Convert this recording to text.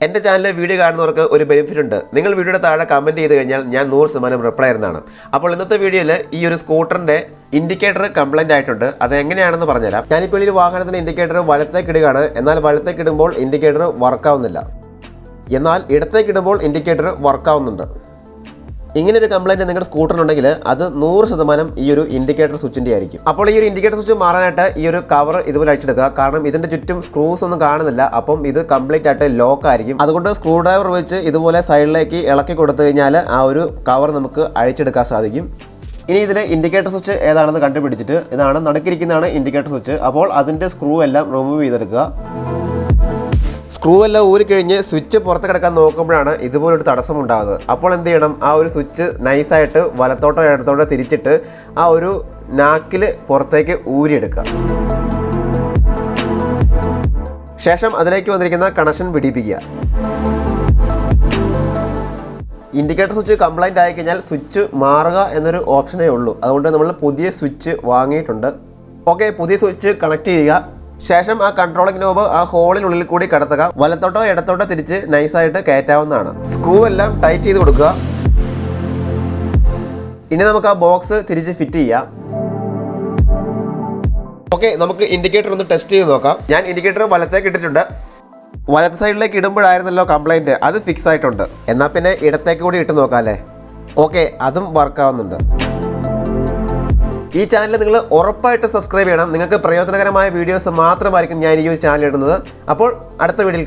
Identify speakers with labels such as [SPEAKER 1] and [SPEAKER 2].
[SPEAKER 1] എൻ്റെ ചാനലിലെ വീഡിയോ കാണുന്നവർക്ക് ഒരു ബെനിഫിറ്റ് ഉണ്ട്. നിങ്ങൾ വീഡിയോയുടെ താഴെ കമൻറ്റ് ചെയ്ത് കഴിഞ്ഞാൽ ഞാൻ 100% റിപ്ലൈ തരുന്നതാണ്. അപ്പോൾ ഇന്നത്തെ വീഡിയോയിൽ ഈ ഒരു സ്കൂട്ടറിൻ്റെ ഇൻഡിക്കേറ്റർ കംപ്ലൈൻറ്റ് ആയിട്ടുണ്ട്. അത് എങ്ങനെയാണെന്ന് പറഞ്ഞുതരാം. ഞാനിപ്പോൾ ഈ വാഹനത്തിൻ്റെ ഇൻഡിക്കേറ്റർ വലത്തേക്ക് ഇടുകയാണ്. എന്നാൽ വലത്തേക്ക് ഇടുമ്പോൾ ഇൻഡിക്കേറ്റർ വർക്കാവുന്നില്ല. എന്നാൽ ഇടത്തേക്ക് ഇടുമ്പോൾ ഇൻഡിക്കേറ്റർ വർക്കാവുന്നുണ്ട്. ഇങ്ങനൊരു കംപ്ലൈൻറ്റ് നിങ്ങളുടെ സ്കൂട്ടറിനുണ്ടെങ്കിൽ അത് 100% ഈ ഒരു ഇൻഡിക്കേറ്റർ സ്വിച്ചിൻ്റെ ആയിരിക്കും. അപ്പോൾ ഈ ഒരു ഇൻഡിക്കേറ്റർ സ്വിച്ച് മാറാനായിട്ട് ഈ ഒരു കവർ ഇതുപോലെ അഴിച്ചെടുക്കുക. കാരണം ഇതിൻ്റെ ചുറ്റും സ്ക്രൂസ് ഒന്നും കാണുന്നില്ല. അപ്പം ഇത് കംപ്ലീറ്റ് ആയിട്ട് ലോക്ക് ആയിരിക്കും. അതുകൊണ്ട് സ്ക്രൂ ഡ്രൈവർ വെച്ച് ഇതുപോലെ സൈഡിലേക്ക് ഇളക്കി കൊടുത്തു കഴിഞ്ഞാൽ ആ ഒരു കവർ നമുക്ക് അഴിച്ചെടുക്കാൻ സാധിക്കും. ഇനി ഇതിൽ ഇൻഡിക്കേറ്റർ സ്വിച്ച് ഏതാണെന്ന് കണ്ടുപിടിച്ചിട്ട് ഇതാണ് നടുക്കിരിക്കുന്നതാണ് ഇൻഡിക്കേറ്റർ സ്വിച്ച്. അപ്പോൾ അതിൻ്റെ സ്ക്രൂ എല്ലാം റിമൂവ് ചെയ്തെടുക്കുക. സ്ക്രൂ എല്ലാം ഊരിക്കഴിഞ്ഞ് സ്വിച്ച് പുറത്ത് കിടക്കാൻ നോക്കുമ്പോഴാണ് ഇതുപോലൊരു തടസ്സം ഉണ്ടാകുന്നത്. അപ്പോൾ എന്ത് ചെയ്യണം? ആ ഒരു സ്വിച്ച് നൈസായിട്ട് വലത്തോട്ടോ ഇടത്തോട്ടോ തിരിച്ചിട്ട് ആ ഒരു നാക്കിൽ പുറത്തേക്ക് ഊരിയെടുക്കുക. ശേഷം അതിലേക്ക് വന്നിരിക്കുന്ന കണക്ഷൻ പിടിപ്പിക്കുക. ഇൻഡിക്കേറ്റർ സ്വിച്ച് കംപ്ലൈൻറ്റ് ആയിക്കഴിഞ്ഞാൽ സ്വിച്ച് മാറുക എന്നൊരു ഓപ്ഷനേ ഉള്ളൂ. അതുകൊണ്ട് നമ്മൾ പുതിയ സ്വിച്ച് വാങ്ങിയിട്ടുണ്ട്. ഓക്കെ, പുതിയ സ്വിച്ച് കണക്ട് ചെയ്യുക. ശേഷം ആ കൺട്രോളിംഗ് നോബ് ആ ഹോളിനുള്ളിൽ കൂടി കടത്തുക. വലത്തോട്ടോ ഇടത്തോട്ടോ തിരിച്ച് നൈസായിട്ട് കയറ്റാവുന്നതാണ്. സ്ക്രൂ എല്ലാം ടൈറ്റ് ചെയ്ത് കൊടുക്കുക. ഇനി നമുക്ക് ആ ബോക്സ് തിരിച്ച് ഫിറ്റ് ചെയ്യാം. ഓക്കെ, നമുക്ക് ഇൻഡിക്കേറ്റർ ഒന്ന് ടെസ്റ്റ് ചെയ്ത് നോക്കാം. ഞാൻ ഇൻഡിക്കേറ്റർ വലത്തേക്ക് ഇട്ടിട്ടുണ്ട്. വലത്തെ സൈഡിലേക്ക് ഇടുമ്പോഴായിരുന്നല്ലോ കംപ്ലൈൻറ്റ്, അത് ഫിക്സ് ആയിട്ടുണ്ട്. എന്നാൽ പിന്നെ ഇടത്തേക്ക് കൂടി ഇട്ട് നോക്കാം അല്ലേ? ഓക്കെ, അതും വർക്കാവുന്നുണ്ട്. ഈ ചാനൽ നിങ്ങൾ ഉറപ്പായിട്ട് സബ്സ്ക്രൈബ് ചെയ്യണം. നിങ്ങൾക്ക് പ്രയോജനകരമായ വീഡിയോസ് മാത്രമായിരിക്കും ഞാൻ ഈ ചാനൽ ഇടുന്നത്. അപ്പോൾ അടുത്ത വീഡിയോയിൽ കാണാം.